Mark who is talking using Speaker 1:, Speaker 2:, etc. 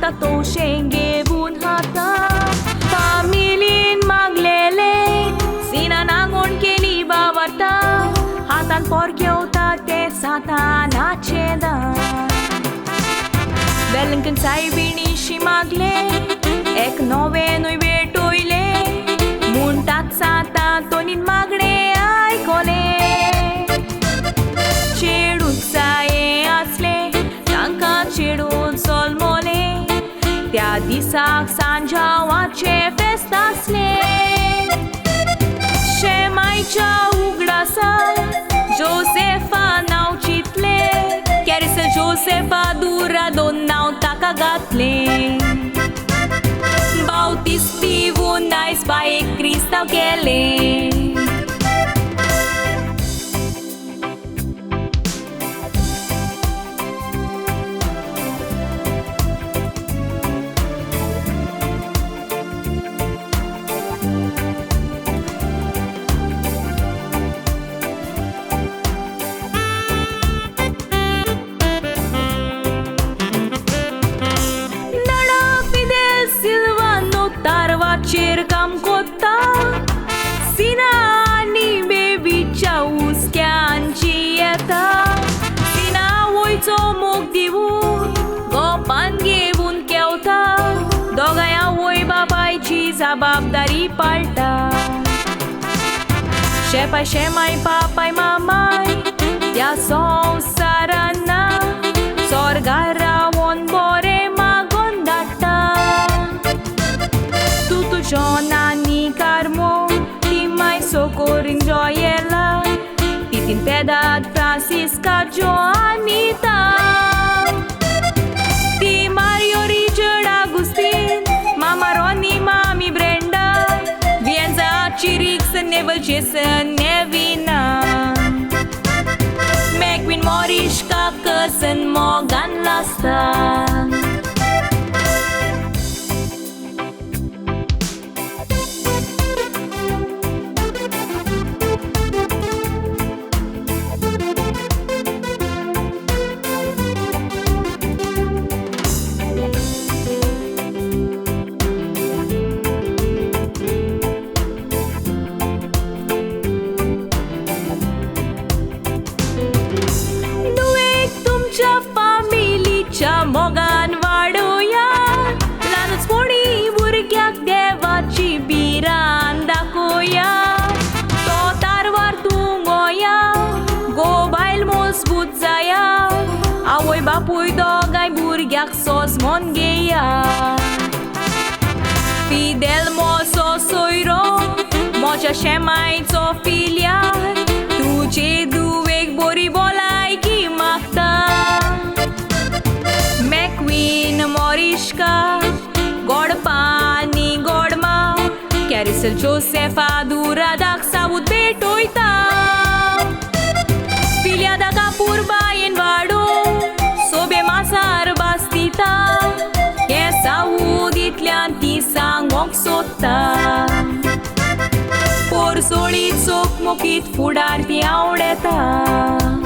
Speaker 1: आता तोशें घेवन हाता फामिलीन मागलेले सिनान आंगोण केली बावरता हातान पोरकेवता ते सातानाचे दान बेलंकन सायबिणीशी मागले एक नोवेनूय भेटोयले म्हणटात साता तोनीन मागणे आयकोले चेडूच जाये आसले तांकां चेडून सोलमोले त्या दिसाक सांजावाचे फेस्त आसले शेमायच्या उगडासार जोसेफा नांव चिंतले कॅरिसल जोसेफा दुरादो नांव ताका घातले बावतिस्ती वून आयज बायेक क्रिस्तांव केले काम कोत्ता सिना आनी बेबीच्या उस्क्यांची येता सिना वयचो मोग दिवून गोपान घेवून केवता दोगांया वय बाबायची जबाबदारी पाळटा शेपाय शेमाय पापाय मामाय त्या संवसारान ना स्वर्गार रावोन बोरें मागोन धाडटा Jonani Carmo, Timai Socorin Joyela, Titin Pedad Francisca Joanita, Ti Mario Richard Agustin, Mama Ronnie, Mami Brenda, Vienza Chirix, Nevel Jason, Nevina, McQueen Morishka, Cousin Morgan Lasta. मोगान वाडोया ल्हानच मोडी भुरग्याक देवाची बिरान दाखोया तो तारवार तूं गोंया गो बायल मजबूत जाया आवय बापूय दोगांय भुरग्याक सोजमोन घेया फिदेल मोसो सोयरो मोच्या शेमायचो फिल्यार तुजे दुवेक बरी भलायकी मागता McQueen Morishka Godpani Godma Carisle Josefa Douradak Savut Betoita Filia da Kapurbayen Vado Sobe Masar Bastita Ke Sauditlian Tisang Oksota Por solit sok mokit fudarti आवडता